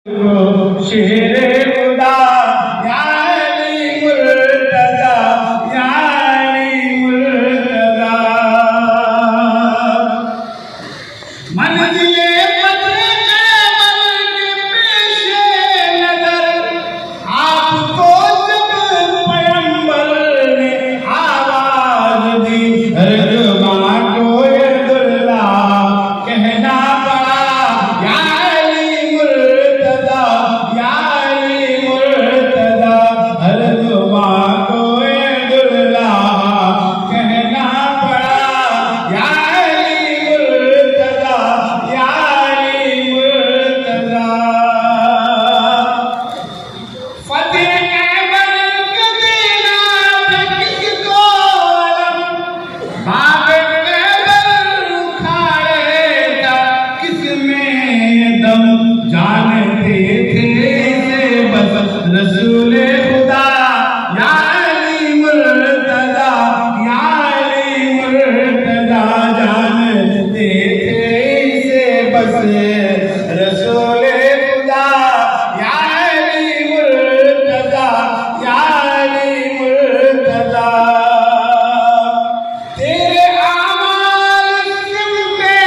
شیر خدا یا علی مرتضی یا علی مرتضی منزل بدر کے پیش نظر آپ کو جب پیغمبر نے آواز دی رجوع کو عبداللہ کہنا پڑا یا علی مرتضی یا علی مرتضی رجوع کو عبداللہ کہنا پڑا یا علی مرتضی یا علی مرتضی فتح خیبر کے دینا تھا کس کو علم باب خیبر اکھاڑے تھا کس میں دم جانتے تھے اسے بس رسول خدا یا علی مرتضی یا علی مرتضی جانتے تھے اسے بس رسول خدا یا علی مرتضی یا علی مرتضی تیرے اعمال سمتے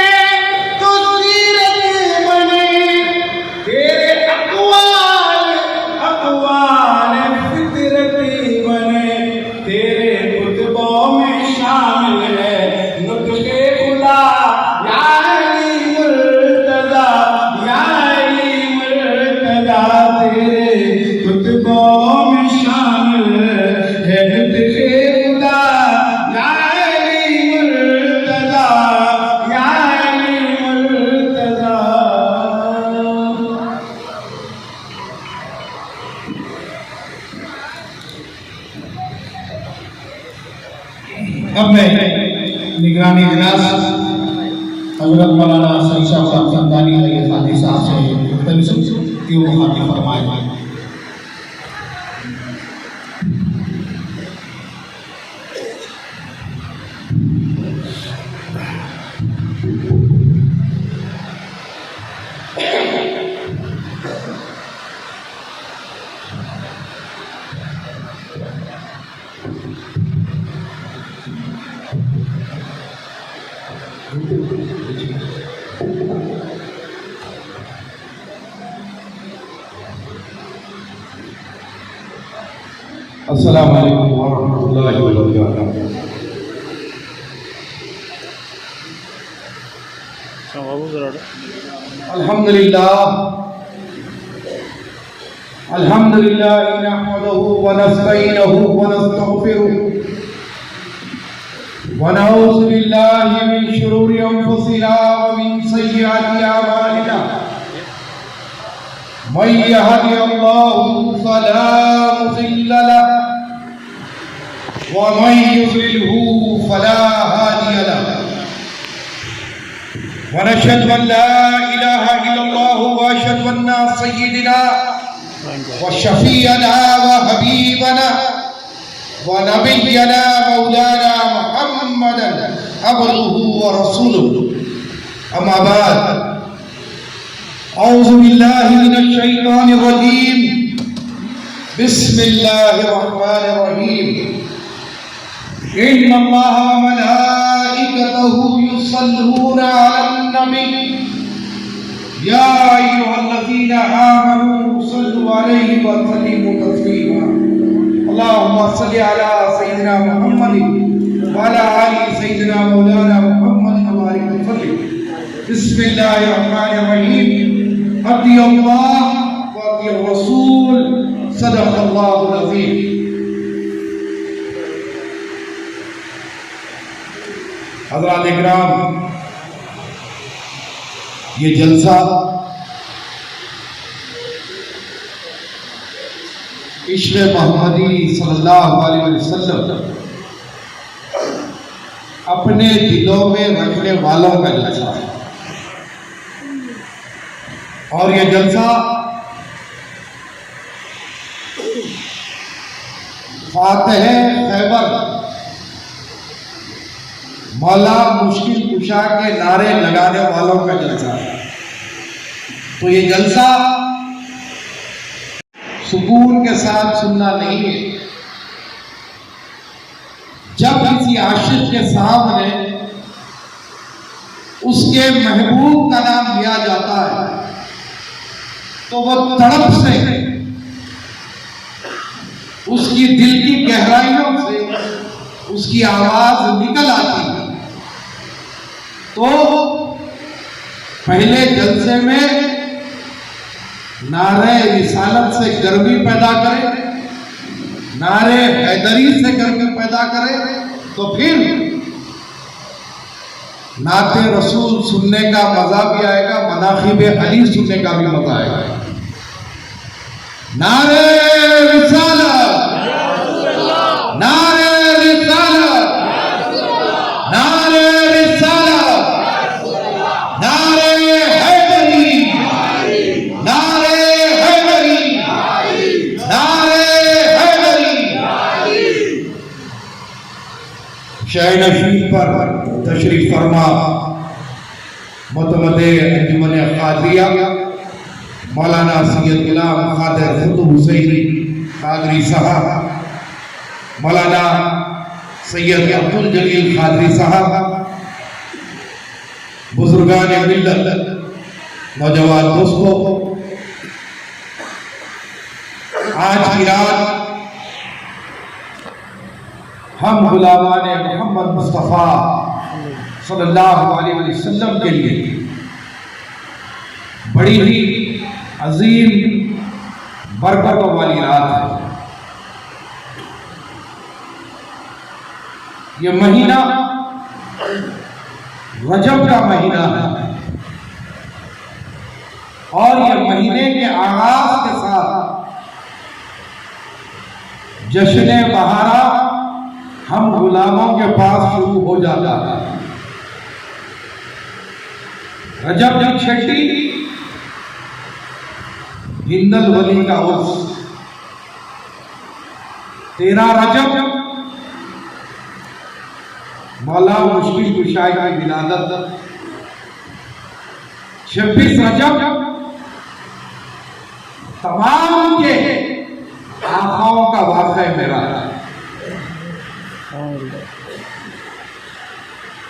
تو سیرت بنے تیرے اقوال فطرتی بنے تیرے کتبوں میں شامل ہے نطق خدا یا علی مرتضی یا علی مرتضی تیرے کتبوں میں شامل ہے نطق خدا یا علی مرتضی یا علی مرتضی اب میں نگرانی اجلاس حضرت مولانا سعید شاہ صاحب سمدانی علیہ خادی صاحب سے مختلف کیوں مخاطب فرمائے السلام علیکم ورحمۃ اللہ وبرکاتہ۔ الحمد للہ نحمده ونستعینه ونستغفره ونعوذ باللہ من شرور انفسنا ومن سیئات اعمالنا من يهده الله فلا مضل له ومن يضلله فلا هادي له ونشهد ان لا اله الا الله واشهد ان سيدنا وشفيعنا وحبيبنا ونبينا مولانا محمدا عبده ورسوله اما بعد اعوذ باللہ من الشیطان الرجیم بسم اللہ الرحمن الرحیم ان اللہ وملائکتہ یصلون علی النبی یا ایھا الذین آمنوا صلوا علیہ وسلموا تسلیما اللہم صل علی سیدنا محمد وعلی آل سیدنا مولانا محمد وبارک وسلم بسم اللہ الرحمن الرحیم اطیع اللہ واطیع الرسول صدق اللہ العظیم۔ حضرات اکرام، یہ جلسہ عشق محمدی صلی اللہ علیہ وسلم اپنے دلوں میں رکھنے والوں کا جلسہ ہے، اور یہ جلسہ فاتح خیبر مولا مشکل کشا کے نعرے لگانے والوں کا جلسہ ہے۔ تو یہ جلسہ سکون کے ساتھ سننا نہیں ہے۔ جب کسی عاشق کے سامنے اس کے محبوب کا نام لیا جاتا ہے تو وہ تڑپ سے اس کی دل کی گہرائیوں سے اس کی آواز نکل آتی ہے۔ تو پہلے جلسے میں نعرہ رسالت سے گرمی پیدا کرے، نعرہ حیدری سے گرمی پیدا کرے، تو پھر نعت رسول سننے کا مزہ بھی آئے گا، مناقب علی سننے کا بھی مزہ آئے گا۔ نعرہ رسالت، نعرہ رسالت، نعرہ رسالت، نعرہ حیدری، نعرہ حیدری، نعرہ حیدری۔ شاہ نشین پر تشریف فرما معتمد انجمن قادریہ مولانا سید غلام قادر قطب حسینی قادری صاحب، مولانا سید عبد الجلیل قادری صاحب، بزرگان ملت، نوجوان دوستوں، آج کی رات ہم غلامان محمد مصطفیٰ صلی اللہ علیہ وسلم کے لیے بڑی ہی عظیم برکتوں والی رات ہے۔ یہ مہینہ رجب کا مہینہ ہے اور یہ مہینے کے آغاز کے ساتھ جشن بہارا ہم غلاموں کے پاس شروع ہو جاتا ہے۔ رجب کی چھٹی ہند الولی کا عرس، 13 رجب مولا مشکل کشا کی ولادت، 26 رجب تمام کے آقاؤں کا واقعہ میرا ہے۔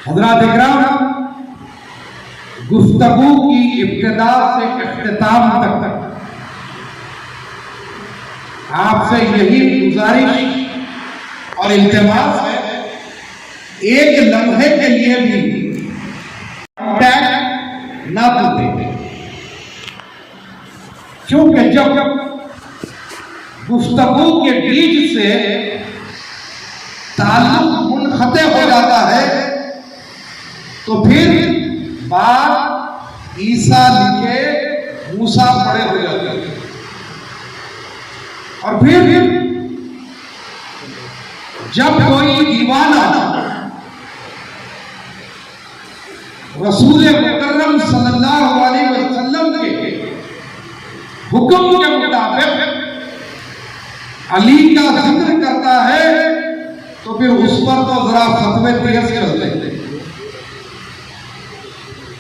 حضرات اکرام، گفتگو کی ابتدا سے اختتام تک آپ سے یہی گزارش اور التماس ہے، ایک لمحے کے لیے بھی ٹیگ نہ بھولیں، کیونکہ جب گفتگو کے بیچ سے تعلق منقطع ہو جاتا ہے تو پھر بات عیسیٰ لکھے موسیٰ پڑے ہو جاتے ہیں، اور پھر جب کوئی دیوانہ رسول مکرم صلی اللہ علیہ وسلم کے حکم کے مطابق علی کا ذکر کرتا ہے تو پھر اس پر تو ذرا فتوے تیز کرتے ہیں۔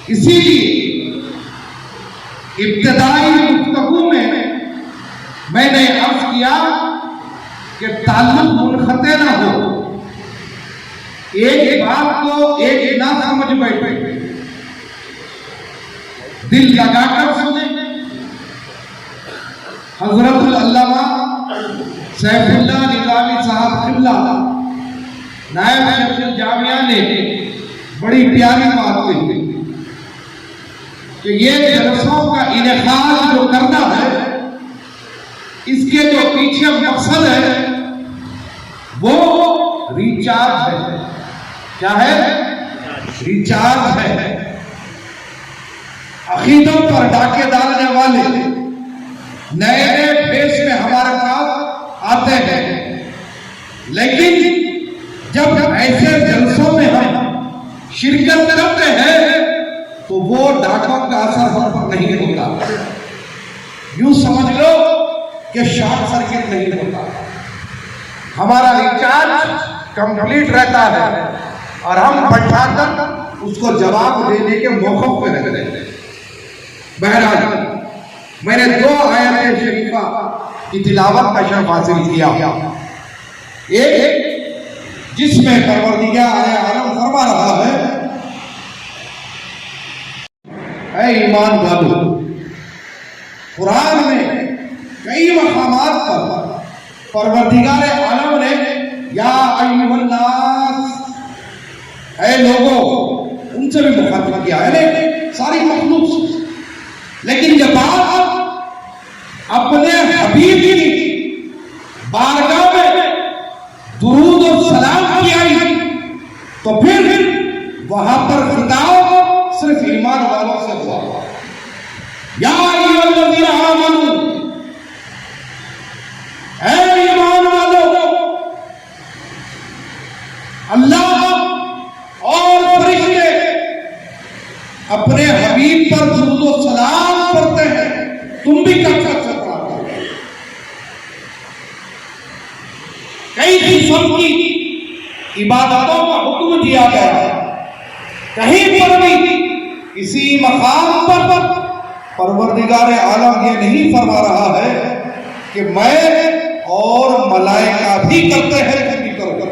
اسی لیے ابتدائی گفتگو میں نے عرض کیا کہ تعلق منقطع نہ ہو، ایک بات کو ایک نہ سمجھ بیٹھے، دل لگا کر سنیں۔ حضرت العلامہ سیف اللہ نظامی صاحب قبلہ نائب شیخ الجامعہ نے بڑی پیاری بات کہی کہ یہ جلسوں کا انعقاد جو کرنا ہے، اس کے جو پیچھے مقصد ہے وہ ریچارج ہے۔ کیا ہے؟ ریچارج ہے۔ عقیدوں پر ڈاکے ڈالنے والے نئے نئے فیس میں ہمارے پاس آتے ہیں، لیکن جب ایسے جلسوں میں ہم شرکت کرتے ہیں تو وہ ڈاکوں کا اثر ہم پر نہیں ہوتا، یوں سمجھ لو کہ شارٹ سرکٹ نہیں ہوتا، ہمارا ریچارج کمپلیٹ رہتا ہے اور ہم بٹھا کر اس کو جواب دینے کے موقع پہ رہتے ہیں۔ بہرحال میں نے 2 آیات شریفہ کی تلاوت کا شرف حاصل کیا، ایک جس میں پروردگار عالم فرما رہا ہے اے ایمان والو، قرآن میں کئی مقامات پر پروردگار عالم نے یا ایھا الناس، اے لوگوں، ان سے بھی مخاطب کیا ہے، ساری مخلوق سے، لیکن جب آپ اپنے حبیب کی بارگاہ میں درود و سلام کی آئی تو پھر وہاں پر خطاب صرف ایمان والوں سے ہوا، یا ایھا الذین آمنوا، اے ایمان والوں، اللہ اور فرشتے اپنے حبیب پر درود و سلام پڑھتے ہیں، تم بھی کب تک پڑھا کرو۔ کئی قسم کی عبادتوں کا حکم دیا گیا، کہیں پر بھی کسی مقام پر پروردگار عالم یہ نہیں فرما رہا ہے کہ میں اور ملائکہ بھی کرتے ہیں تم بھی کرو۔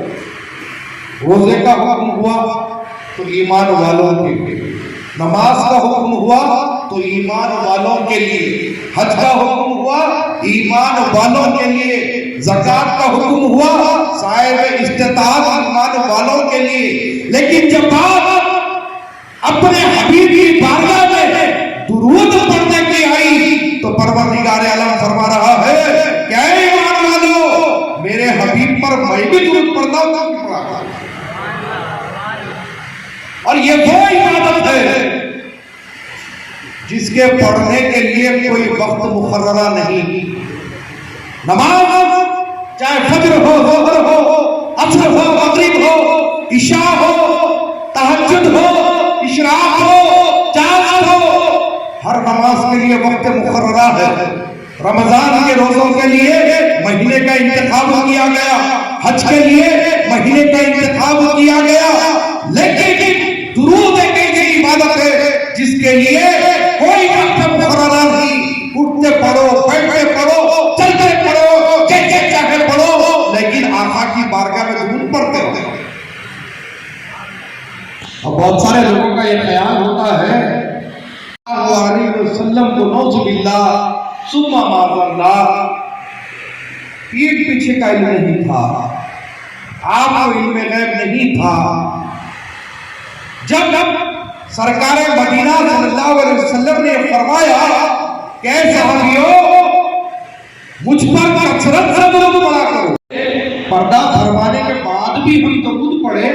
روزے کا حکم ہوا تو ایمان والوں کے لیے، نماز کا حکم ہوا تو ایمان والوں کے لیے، حج کا حکم ہوا ایمان والوں کے لیے، زکوٰۃ کا حکم ہوا صاحب استطاعت ایمان والوں کے لیے، لیکن جب بات اپنے حبیب کی بارگاہ میں درود پڑھنے کی آئی تو پروردگار عالم فرما رہا ہے کہ اے ایمان والو، میرے حبیب پر میں بھی درود پڑھتا ہوں۔ اور یہ وہ عبادت ہے جس کے پڑھنے کے لیے کوئی وقت مقررہ نہیں، نماز چاہے فجر ہو، ظہر ہو، عصر ہو، مغرب ہو، عشاء ہو، تہجد ہو، اشراق ہو، چاند ہو، ہر نماز کے لیے وقت مقررہ ہے۔ رمضان کے روزوں کے لیے مہینے کا انتخاب کیا گیا، حج کے لیے مہینے کا انتخاب کیا گیا، لیکن درود ایک ایسی عبادت ہے جس کے لیے کوئی وقت مقررہ نہیں، اٹھتے پڑھو، بیٹھتے پڑھو، چلتے پڑھو، جیسے چاہے پڑھو، لیکن آقا کی بارگاہ میں درود پڑھتے ہو۔ اب بہت سارے لوگوں کا یہ خیال ہوتا ہے صلی اللہ علیہ وسلم کو نعوذ باللہ ثم معاذ اللہ پیٹھ پیچھے کا علم نہیں تھا، آپ کو علم غیب نہیں تھا۔ جب سرکار مدینہ صلی اللہ علیہ وسلم نے فرمایا کہ اے صحابیوں، مجھ پر کثرت سے درود پڑھا کرو، پردہ فرمانے کے بعد بھی ہم درود پڑھے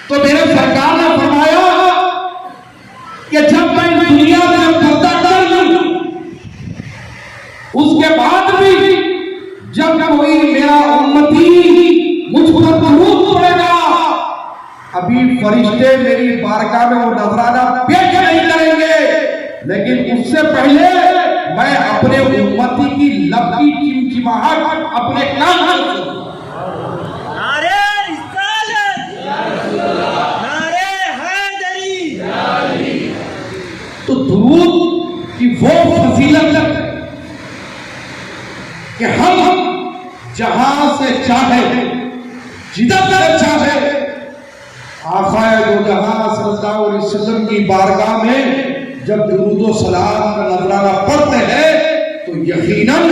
تو میرے سرکار نے فرمایا کہ جب میں دنیا میں پردہ کر لوں اس کے بعد بھی جب کوئی میرا امتی مجھ پر درود پڑھے گا، ابھی فرشتے میری بارگاہ میں وہ نذرانہ پیش نہیں کریں گے، لیکن اس سے پہلے میں اپنے امتی کی لب کی چمچماہٹ اپنے کان سے سنوں۔ نعرہ رسالت، نعرہ حیدری۔ تو درود کی وہ فضیلت کہ ہم جہاں سے چاہے، جدھر سے چاہے، آقا دو جہاں صلی اللہ علیہ وسلم کی بارگاہ میں جب درود و سلام کا نذرانہ پڑھتے ہیں تو یقیناً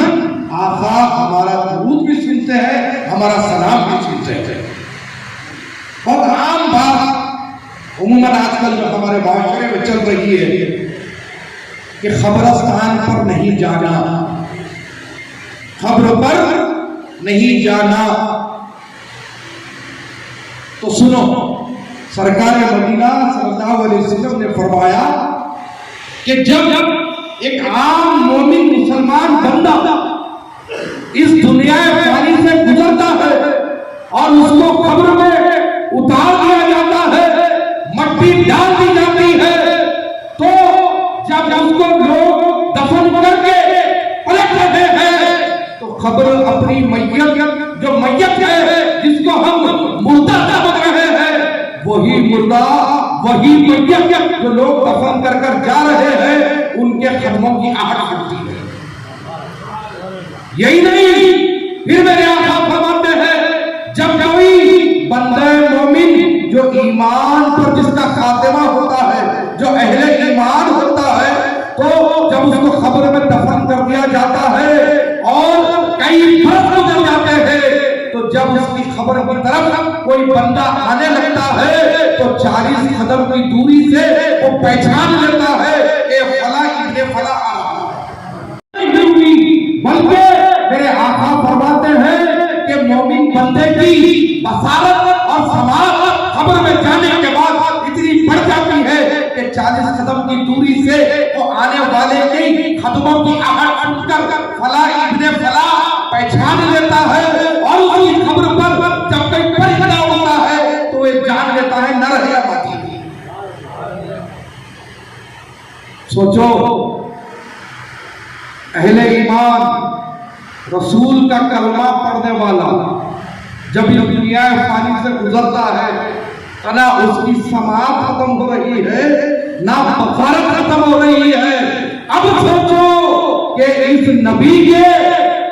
آقا ہمارا درود بھی سنتے ہیں، ہمارا سلام بھی سنتے ہیں۔ بہت عام بات عموماً آج کل جو ہمارے معاشرے میں چل رہی ہے کہ قبرستان پر نہیں جانا، قبر پر نہیں جانا، تو سنو، سرکار مدینہ صلی اللہ علیہ وسلم نے فرمایا کہ جب ایک عام مومن مسلمان بندہ اس دنیا فانی سے گزرتا ہے اور اس کو قبر میں اتار دیا جاتا ہے، مٹی ڈال دی جاتی ہے، تو جب اس کو لوگ دفن کر کے پلٹ رہے ہیں تو قبر اپنی میت، جو میت ہے جس کو ہم مردہ سمجھ رہے ہیں، وہی مردہ، وہی میت جو لوگ دفن کر کر جا رہے ہیں، ان کے قدموں کی آہٹ سنتی ہے۔ یہی نہیں، پھر میرے آقا فرماتے ہیں جب کوئی بندہ مومن جو ایمان پر جس کا خاتمہ ہوتا ہے، جو اہل ایمان ہوتا ہے، تو جب اس کو قبر میں دفن کر دیا جاتا ہے اور کئی برس گزر جاتے ہیں، تو جب اس کی قبر کی طرف کوئی بندہ آنے لگتا ہے تو 40 قدم کی دوری سے وہ پہچان لیتا ہے کہ فلاں ابن فلاں آ رہا ہے۔ بلکہ میرے آقا فرماتے ہیں کہ مومن بندے کی بصارت اور سماعت قبر میں جانے کے بعد اتنی بڑھ جاتی ہے کہ 40 قدم کی دوری سے وہ آنے والے کے قدموں کی آہٹ سن کر فلاں ابن فلاں پہچان لیتا ہے، اور اس کی قبر پر جب کوئی پرندہ ہوتا ہے تو وہ جان لیتا ہے نر ہے یا مادی۔ سوچو، اہل ایمان رسول کا کلمہ پڑھنے والا جب یہ دنیا فانی سے گزرتا ہے، نہ اس کی سماعت ختم ہو رہی ہے، نہ بصارت ختم ہو رہی ہے۔ اب سوچو کہ اس نبی کے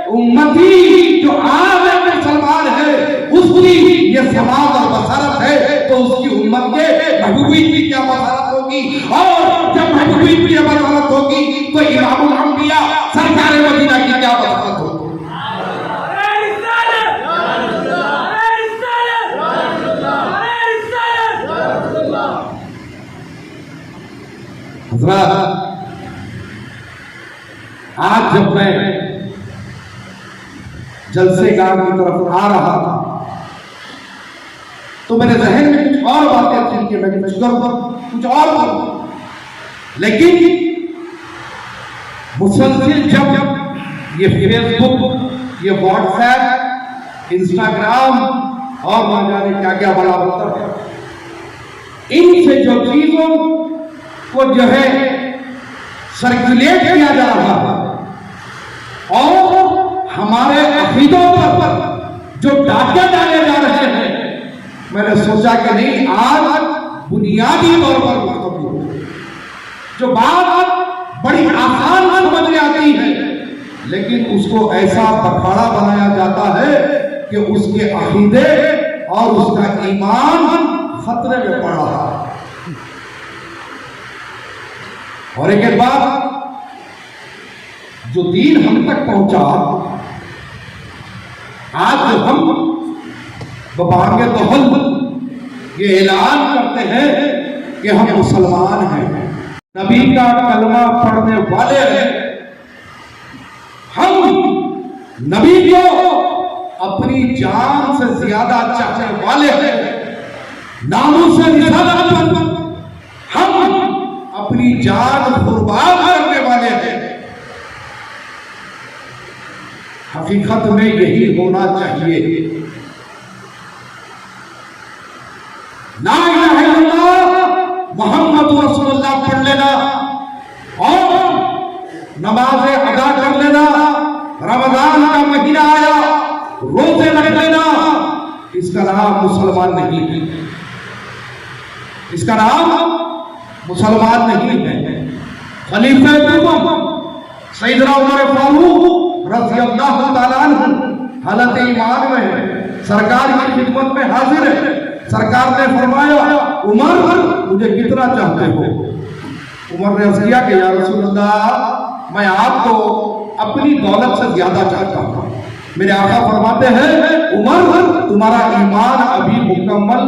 امتی جو عام مسلمان ہے، اس کی یہ سماعت اور بصارت ہے، تو اس کی امت کے محبوبین کی کیا بصارت ہوگی؟ اور جب محبوبین کی بصارت ہوگی تو امام الانبیاء سرکار مدینہ کی کیا بصارت ہوگی؟ حضرات، آج جب میں جلسے گاہ کی طرف آ رہا تھا تو میرے ذہن میں کچھ اور باتیں تھیں کہ میں کچھ اور کروں، لیکن مسلسل جب یہ فیس بک، یہ واٹس ایپ، انسٹاگرام اور نہ جانے کیا کیا بڑا ہوتا ہے، ان سے جو چیزوں کو جو ہے سرکولیٹ کیا جا رہا ہے اور ہمارے عقیدوں پر جو ڈاکے ڈالے جا رہے ہیں، میں نے سوچا کہ نہیں، آج بنیادی طور پر گفتگو ہو۔ جو بات بڑی آسان سمجھ میں آتی ہے، لیکن اس کو ایسا پکھاڑا بنایا جاتا ہے کہ اس کے عقیدے اور اس کا ایمان خطرے میں پڑ رہا ہے۔ اور ایک بات، جو دین ہم تک پہنچا، آج ہم ببانگ دہل یہ اعلان کرتے ہیں کہ ہم مسلمان ہیں، نبی کا کلمہ پڑھنے والے ہیں، ہم نبی کو اپنی جان سے زیادہ چاہنے والے ہیں، ناموس رسالت پر ہم اپنی جان قربان کرنے والے ہیں۔ حقیقت میں یہی ہونا چاہیے۔ لا الہ الا اللہ محمد رسول اللہ پڑھ لینا اور نمازیں ادا کر لینا، رمضان کا مہینہ آیا روزے رکھ لینا، اس کا نام مسلمان نہیں ہے، اس کا نام مسلمان نہیں ہے۔ خلیفہ دوم سیدنا عمر فاروق رضی اللہ تعالیٰ عنہ حالت ایمان میں ہے، سرکار کی خدمت میں حاضر ہے۔ سرکار نے فرمایا، عمر مجھے کتنا چاہتے ہو؟ عمر نے عرض کیا کہ یا رسول اللہ، میں آپ کو اپنی دولت سے زیادہ چاہتا ہوں۔ میرے آقا فرماتے ہیں، عمر تمہارا ایمان ابھی مکمل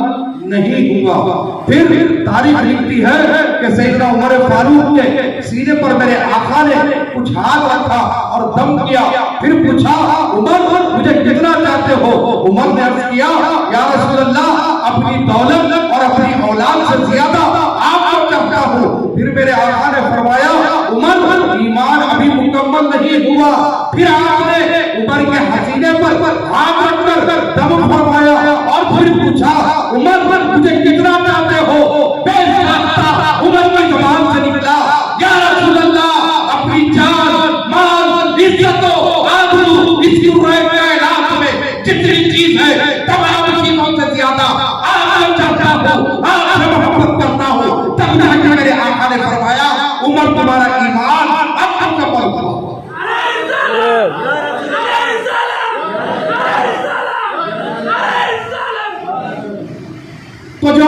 نہیں ہوا۔ پھر تاریخ لکھتی ہے کہ سیدنا عمر فاروق کے سینے پر میرے آقا نے کچھ ہاتھ رکھا اور دم کیا، پھر پوچھا، عمر مجھے کتنا چاہتے ہو؟ عمر نے عرض کیا، یا رسول اللہ، اپنی دولت اور اپنی اولاد سے زیادہ آپ کو چاہتا ہوں۔ پھر میرے آقا نے فرمایا، عمر ایمان ابھی مکمل نہیں ہوا۔ پھر آپ نے عمر کے حسینے پر ہاتھ رکھ کر دم فرمایا اور پھر پوچھا، عمر مجھے کتنا چاہتے ہو؟ بے ساختہ عمر کی زبان سے نکلا، یا رسول اللہ، اپنی جان، مال، عزت و آبرو، اس کی کائنات میں جتنی چیز ہے تمام چیزوں سے زیادہ آپ کو چاہتا ہوں، آپ سے محبت کرتا ہوں۔ تب جا کے میرے آقا نے فرمایا، عمر تمہارا ایمان اب مکمل ہوا۔ تو جو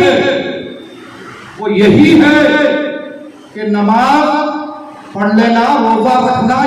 ہے وہ یہی ہے کہ نماز پڑھ لینا، روزہ رکھنا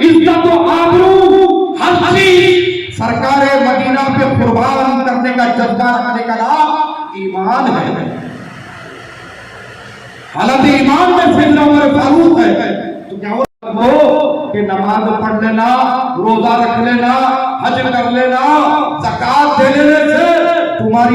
عزت و آبرو ہر چیز سرکار مدینہ پہ قربان کرنے کا جذبہ رکھنے کا نام ایمان ہے۔ حالت ایمان میں سیدنا عمر فاروق ہے تو کیا ہو کہ نماز پڑھ لینا، روزہ رکھ لینا، حج کر لینا، زکات دے لینے سے تمہاری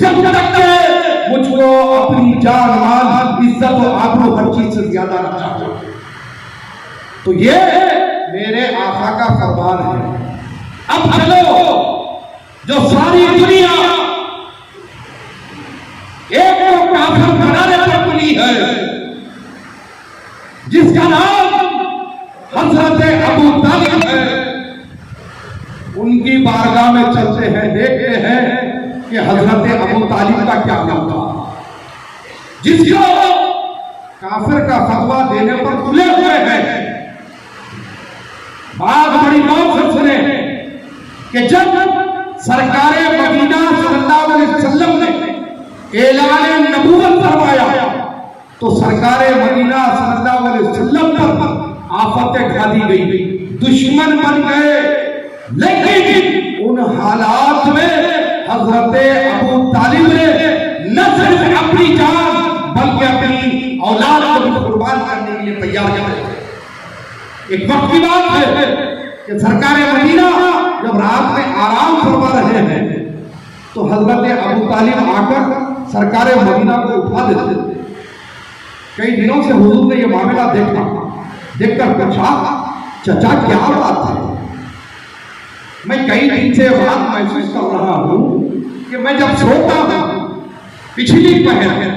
جب تک کہ مجھ کو اپنی جان مال عزت و آبرو ہر چیز سے زیادہ نہ چاہو۔ تو یہ میرے آقا کا فرمان ہے۔ اب چلو جو ساری دنیا ایک کو کافر بنانے پر تلی ہے، جس کا نام حضرت ابو طالب ہے، ان کی بارگاہ میں چلتے ہیں، دیکھتے ہیں کہ حضرت ابو طالب کا کیا نام تھا، جس کو کافر کا فتویٰ دینے پر تلے ہوئے ہیں۔ بات بڑی غور سے سنے کہ جب سرکار مدینہ صلی اللہ علیہ وسلم نے اعلان نبوت فرمایا تو سرکار مدینہ صلی اللہ علیہ وسلم پر آفتیں ڈھا دی گئی، دشمن بن گئے، لیکن ان حالات میں حضرت ابو طالب نے نہ صرف اپنی جان بلکہ اپنی اولاد کو بھی قربان کرنے کے لیے تیار کر دیا۔ ایک وقت کی بات ہے کہ سرکار مدینہ جب رات میں آرام فرما رہے ہیں تو حضرت ابو طالب آ کر سرکار مدینہ کو اٹھا دیتے تھے۔ کئی دنوں سے حضور نے یہ معاملہ دیکھ کر پوچھا، چچا کیا بات ہے؟ میں کئی دن سے بات محسوس کر رہا ہوں کہ میں جب سوتا ہوں پچھلی پہر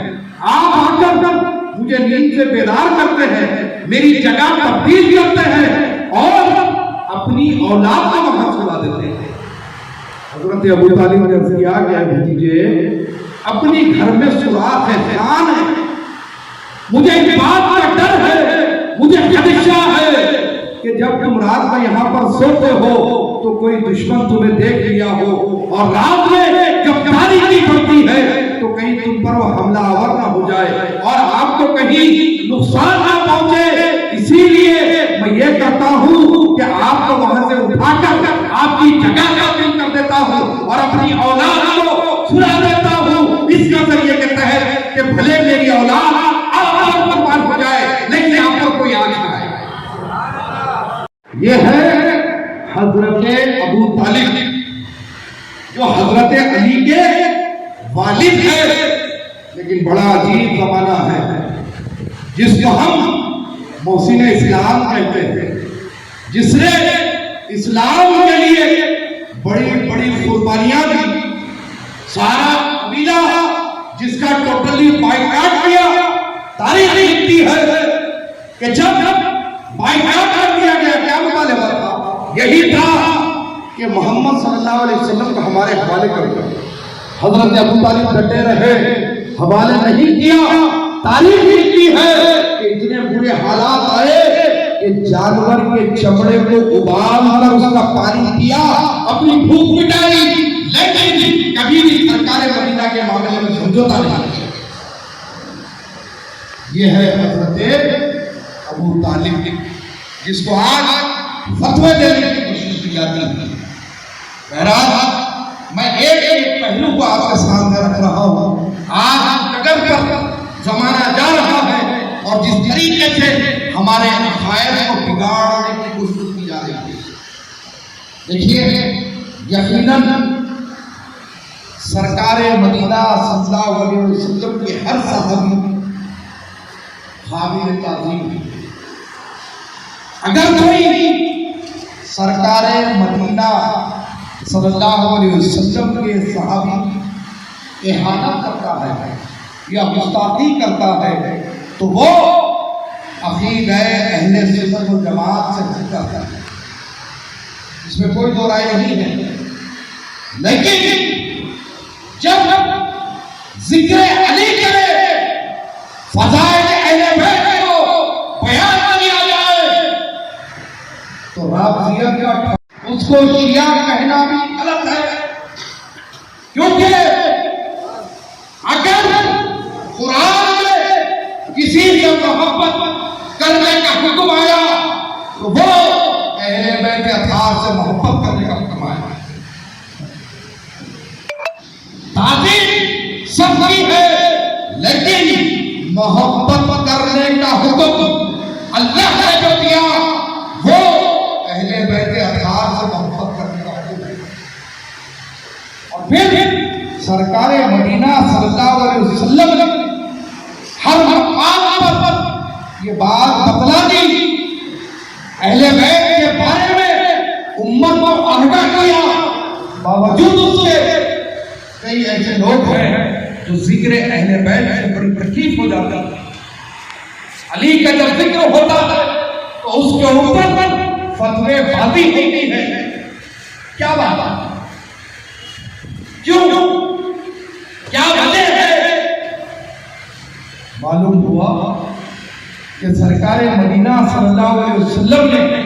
آپ آ کر مجھے نیند سے بیدار کرتے ہیں، میری جگہ تبدیل کرتے ہیں اور اپنی اولاد کو وہاں سلا دیتے ہیں۔ حضرت ابو طالب نے عرض کیا کہ بھتیجے اپنی گھر میں سوراخ ہے، خیال ہے، مجھے اس بات کا ڈر ہے، مجھے خدشہ ہے کہ جب تم رات میں یہاں پر سوتے ہو تو کوئی دشمن تمہیں دیکھ لیا ہو اور رات میں جب تاریکی پڑتی ہے تو کہیں تم پر وہ حملہ آور نہ ہو جائے اور آپ کو کہیں نقصان نہ پہنچے، اسی لیے میں یہ کرتا ہوں کہ آپ کو وہاں سے اٹھا کر آپ کی جگہ تبدیل کر دیتا ہوں اور اپنی اولاد کو سلا دیتا ہوں، اس کا ذریعے کے تحت کہ بھلے میری اولاد آپ پر قربان ہو جائے لیکن آپ پر کوئی آگ نہ آئے۔ یہ ہے حضرت ابو طالب جو حضرت علی کے والد ہے، لیکن بڑا عجیب زمانہ ہے جس کو ہم محسن اسلام کہتے ہیں، جس نے اسلام کے لیے بڑی بڑی قربانیاں دی، سارا قبیلہ جس کا ٹوٹلی بائیکاٹ کیا۔ تاریخ لکھتی ہے کہ جب بائیکاٹ کر دیا گیا کیا مطالبہ تھا؟ یہی تھا کہ محمد صلی اللہ علیہ وسلم کو ہمارے حوالے کر دیا۔ حضرت ابو طالب ڈٹے رہے، حوالے نہیں کیا۔ تاریخ لکھتی ہے کہ اتنے برے حالات آئے کہ جانور کے چمڑے کو ابال کر اس کا پانی پیا، اپنی بھوک مٹائی، لیکن کبھی بھی سرکار مدینہ کے معاملے میں سمجھوتا نہیں کیا۔ یہ ہے حضرت ابو طالب جس کو آج فتوے دینے کی کوشش کی جاتی ہے۔ بہرحال میں ایک پہلو کو آپ کے سامنے رکھ رہا ہوں۔ آج جگہ پر زمانہ جا رہا ہے اور جس طریقے سے ہمارے عقائد کو بگاڑنے کی کوشش کی جا رہی ہے، دیکھیے یقیناً سرکار مدینہ صلی اللہ علیہ وسلم کے ہر صحابی قابل تعظیم ہے۔ اگر کوئی سرکار مدینہ صلی اللہ علیہ وسلم کے صحابی احانت کرتا ہے یا گستاخی کرتا ہے تو وہ عقیدہ اہل سنت و جماعت سے ہٹ جاتا ہے، اس میں کوئی دو رائے نہیں ہے۔ لیکن جب ذکر علی کرے، فضائل اہل بیت کو بیان کیا جائے کو شیعہ کہنا بھی غلط ہے، کیونکہ اگر قرآن میں کسی سے محبت کرنے کا حکم آیا تو وہ اہل بیت اطہار سے محبت کرنے کا حکم آیا۔ تعظیم سب کی ہے، لیکن محبت کرنے کا حکم اللہ نے جو دیا وہ اہل بیت اطہار سے محبت کرنے کا حکم ہے۔ اور پھر سرکار مدینہ صلی اللہ علیہ وسلم نے ہر مقام پر یہ بات بتلا دی، اہل بیت کے بارے میں امت کو آگاہ کیا۔ باوجود اس کے کئی ایسے لوگ ہیں جو ذکر اہل بیت سے بڑی تکلیف ہو جاتا ہے۔ علی کا جب ذکر ہوتا ہے تو اس کے اوپر فتوے بازی ہوتی ہے۔ کیا بات ہے؟ کیوں؟ کیا وجہ ہے؟ معلوم ہوا کہ سرکار مدینہ صلی اللہ علیہ وسلم نے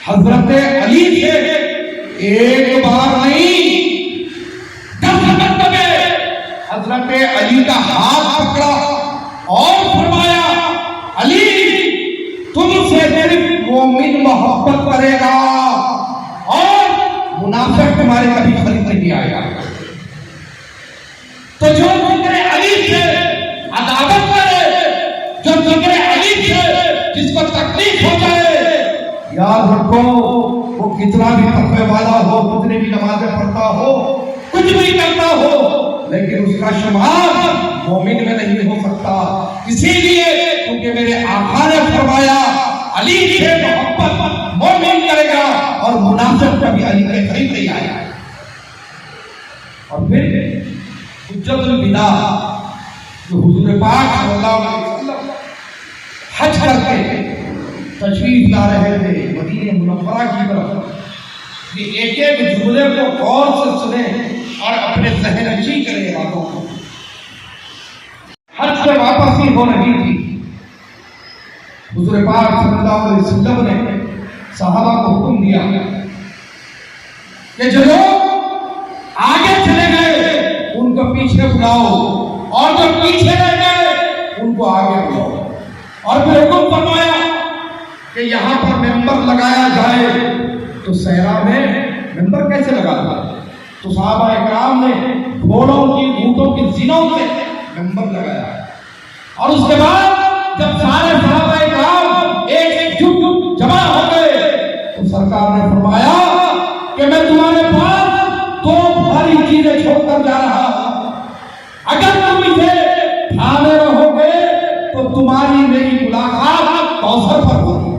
حضرت علی سے ایک بار نہیں 10 مرتبہ حضرت علی کا ہاتھ پکڑا اور فرمایا، علی تم سے صرف مومن محبت کرے گا اور منافق تمہارے کبھی قریب نہیں آئے گا۔ تو جو ذکر علی سے عداوت کرے، جو ذکر علی سے جس کو تکلیف ہو جائے، یاد رکھو وہ کتنا بھی تقوی والا ہو، کتنی بھی نمازیں پڑھتا ہو، کچھ بھی کرتا ہو، لیکن اس کا شمار مومن میں نہیں ہو سکتا۔ اسی لیے کیونکہ میرے آقا نے فرمایا علی سے محبت مومن کرے گا اور منافق کبھی علی کے قریب نہیں آئے گا۔ اور پھر حجت الوداع جو حضور پاک صلی اللہ علیہ وسلم حج کر کے تشریف لا رہے تھے مدینہ منورہ کی طرف، یہ ایک ایک جملے کو غور سے سنیں اور اپنے ذہن نشین کریں باتوں کو۔ حج سے واپس ہی ہو رہی تھی، حضور پاک صلی اللہ علیہ وسلم نے صحابہ کو حکم دیا کہ جو لوگ آگے چلے گئے ان کو پیچھے بلاؤ اور جو پیچھے رہ گئے ان کو آگے بلاؤ، اور پھر حکم فرمایا کہ یہاں پر ممبر لگایا جائے۔ تو صحرا میں ممبر کیسے لگاتا ہے؟ تو صحابہ اکرام نے گھوڑوں کی اونٹوں کی زینوں سے ممبر لگایا، اور اس کے بعد جب سارے صحابہ اکرام ایک جٹ جمع ہو گئے تو سرکار نے فرمایا کہ میں تمہارے پاس 2 بھاری چیزیں چھوڑ کر جا رہا ہوں، اگر تم اسے تھامے رہو گے تو تمہاری میری ملاقات کوثر پر ہوگی۔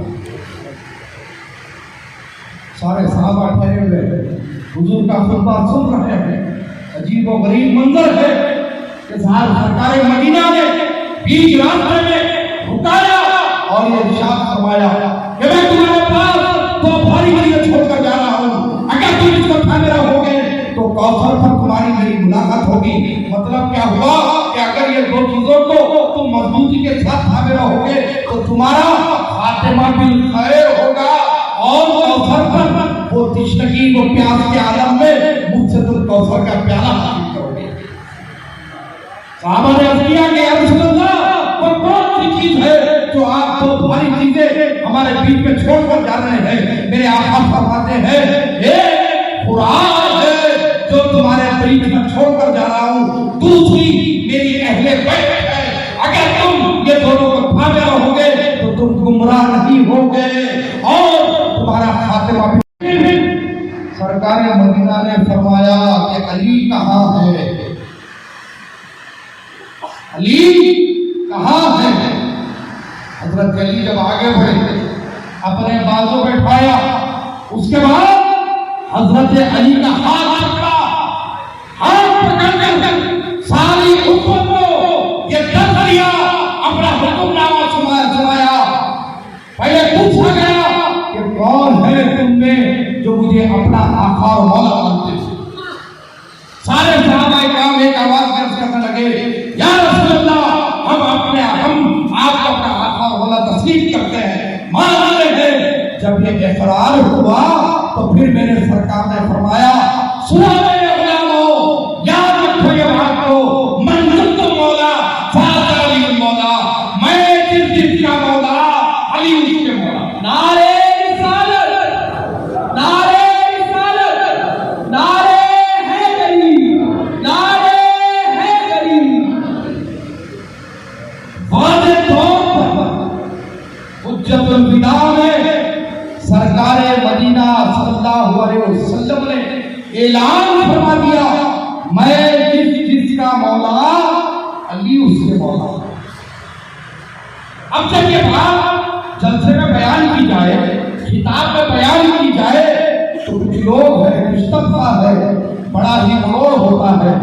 سارے صحابہ ٹھہرے ہوئے حضور کا خطبہ سن رہے ہیں۔ عجیب و غریب منظر ہے کہ سرکار مدینہ نے بیچ راستے میں رکایا اور یہ ارشاد فرمایا کہ میں تمہارے پاس 2 بھاری چیزیں چھوڑ کر جا رہا ہوں، اگر تم اس کو تھامے رہو گے تو کوثر پر تمہاری میری ملاقات ہوگی۔ مطلب کیا ہوا کہ اگر یہ 2 چیزوں کو تم مضبوطی کے ساتھ تھامے رہو گے تو تمہارا خاتمہ بالخیر ہوگا، اور کوثر پر وہ تشنگی وہ پیاس کے عالم میں مجھ سے تم کوثر کا پیالہ حاصل کرو گے۔ صحابہ نے عرض کیا کہ یا رسول اللہ وہ کون سی چیز ہے جو آپ 2 بھاری چیزیں ہمارے بیچ میں چھوڑ کر جا رہے ہیں؟ میرے آقا فرماتے ہیں ایک قرآن ہے جو تمہارے بیچ میں چھوڑ کر جا رہا ہوں، دوسری میری اہل بیت ہے، اگر تم یہ دونوں کو تھامے رہو گے تو تم گمراہ نہیں ہوگے اور تمہارا خاتمہ بھی۔ سرکار مدینہ نے فرمایا کہ علی کہاں ہے؟ علی کہاں ہے؟ حضرت علی جب آگے بڑھے اپنے بازو پہ اٹھایا، اس کے بعد حضرت علی کا ہاتھ پکڑا، ہاتھ پکڑ کر ساری امت کو یہ درس دیا، اپنا حکم نامہ سنایا۔ پہلے پوچھا گیا کہ کون ہے تم میں جو مجھے اپنا آقا اور مولا مانتے ہیں؟ سارے صحابہ کرام ایک آواز درج کرنے لگے، یا رسول اللہ ہم آپ کو اپنا آقا اور مولا تسلیم کرتے ہیں، مان رہے ہیں۔ جب یہ اقرار ہوا تو پھر میرے سرکار نے فرمایا سنا میرے غلاموں، یاد رکھو یہ بات کو، منزل تو مولا فاضل علی المولا، میں جس کا مولا علی اس کے مولا۔ نعرہ رسالت، نعرہ رسالت، نعرہ حیدری، نعرہ حیدری۔ واضح طور پر حجت الوداع میں سرکار مدینہ صلی اللہ علیہ وسلم نے اعلان فرما دیا، میں جس کا مولا علی اس کے مولا۔ اب جب یہ بات جلسے میں بیان کی جائے، خطاب میں بیان کی جائے، تو کچھ لوگ ہیں، کچھ طبقہ ہے، بڑا ہی مغرور ہوتا ہے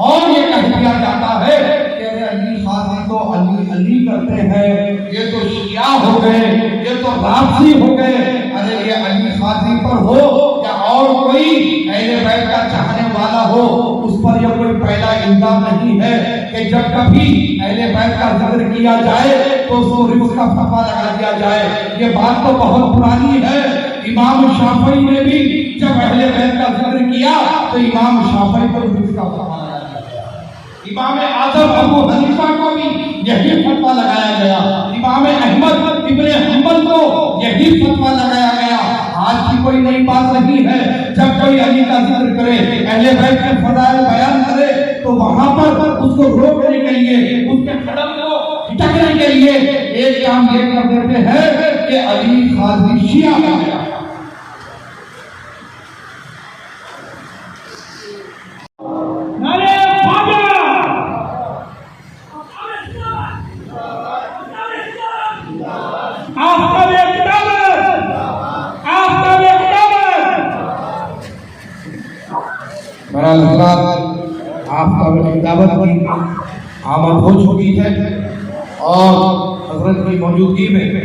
اور یہ کہہ دیا جاتا ہے کہ علی خاصی تو علی علی کرتے ہیں، یہ تو شیعہ ہو گئے، یہ تو رافضی ہو گئے۔ ارے یہ علی خاصی پر ہو یا اور کوئی اہل بیت کا چاہنے والا ہو، اس پر یہ کوئی پہلا الزام نہیں ہے کہ جب کبھی اہل بیت کا ذکر کیا جائے تو اس کو رزق کا فتویٰ لگا دیا جائے۔ یہ بات تو بہت پرانی ہے۔ امام شافعی نے بھی جب اہل بیت کا ذکر کیا تو امام شافعی پر رزق کا فتویٰ لگایا گیا۔ امام اعظم ابو حنیفہ کو بھی یہی فتویٰ لگایا گیا، امام احمد ابن حنبل کو یہی فتویٰ لگایا گیا۔ آج کی کوئی نئی بات نہیں ہے، جب کوئی علی کا ذکر کرے، اہل بیت کے فضائل بیان کرے تو وہاں پر اس کو روکنے کے لیے، اس کے قدم کو ہٹکنے کے لیے ایک کام یہ کر دیتے ہیں کہ علی خاصی شیعہ ہو گیا۔ حضرات آپ کا دعوت کی آمد ہو چکی ہے اور حضرت کی موجودگی میں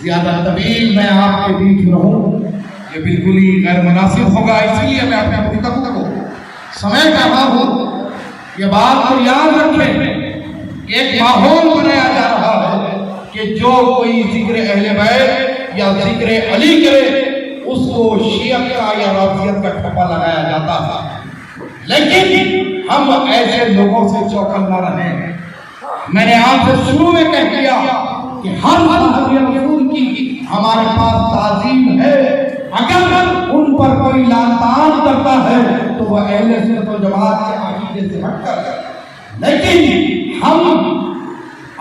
زیادہ طویل میں آپ کے بیچ رہوں یہ بالکل ہی غیر مناسب ہوگا، اس لیے میں اپنے خطبہ کو سمے کر رہا ہوں۔ یہ بات کو یاد رکھیں، ایک ماحول بنایا جا رہا ہے کہ جو کوئی ذکر اہل بیت یا ذکر علی کرے اس کو شیعہ کا یا رافضیت کا ٹھپا لگایا جاتا ہے، لیکن ہم ایسے لوگوں سے چوکن نہ رہیں۔ میں نے آپ سے شروع میں کہہ دیا کہ ہر صحابی رسول کی ہمارے پاس تعظیم ہے، اگر ان پر کوئی لعن طعن کرتا ہے تو وہ اہل سنت و جماعت کے عقیدے سے ہٹ کر ہے، لیکن ہم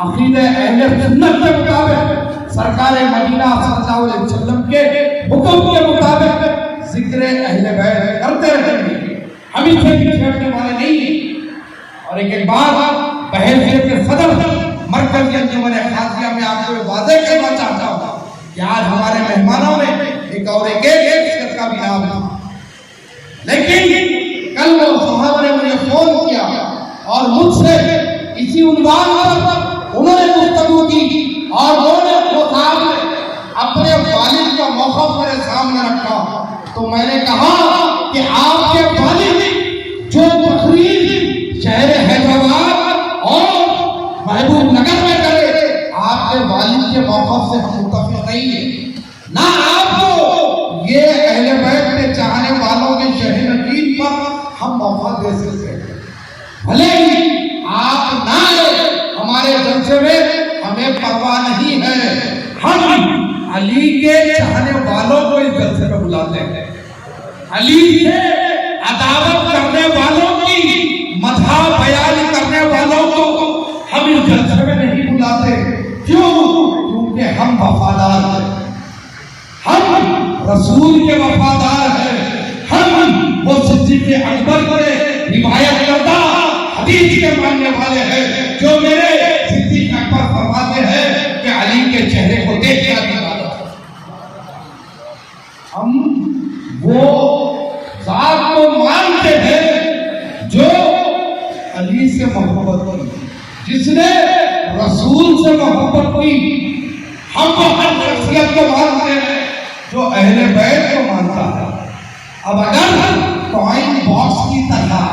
عقیدہ اہل سنت کے مطابق سرکار مدینہ صلی اللہ علیہ وسلم کے حکم کے مطابق ذکر اہل بیت کرتے رہیں گے، ہم اس سے پیچھے ہٹنے والے نہیں ہیں۔ اور ایک بات بحیثیت کے صدر مرکزی انجمن خاصیہ میں آپ کو واضح کرنا چاہتا ہوں کہ آج ہمارے مہمانوں نے ایک شخص کا بھی نام تھا، لیکن کل وہ صحابہ نے مجھے فون کیا اور مجھ سے اسی عنوان پر انہوں نے گفتگو کی اور انہوں نے اپنے والد کا موقف میرے سامنے رکھا، تو میں نے کہا کہ آپ کے والد جو تقریر شہر حیدرآباد اور محبوب نگر میں کرے، آپ کے والد کے موقف سے ہم متفق نہیں ہیں، نہ آپ کو یہ اہل بیت کے چاہنے والوں کے شہر نشین پر ہم موقع دے سکتے ہیں۔ بھلے ہی آپ نہ آئے ہمارے جلسے میں، ہمیں پرواہ نہیں ہے، ہم علی کے چاہنے والوں کو اس جلسے میں بلاتے ہیں، علی سے عداوت کرنے والوں کی مدح بیان کرنے والوں کو ہم اس جلسے میں نہیں بلاتے۔ کیوں؟ کیونکہ ہم وفادار ہیں، ہم رسول کے وفادار ہیں، ہم وہ صدیق اکبر کے روایت کردہ حدیث کے ماننے والے ہیں جو میرے صدیق اکبر فرماتے ہیں کہ علی کے چہرے کو دیکھ کر عبادت۔ ہم وہ ذات کو مانتے ہیں جو علی سے محبت کی، جس نے رسول سے محبت کی۔ ہم وہ ہر شخصیت کو مانتے ہیں جو اہل بیت کو مانتا ہے۔ اب اگر کوئن باکس کی طرح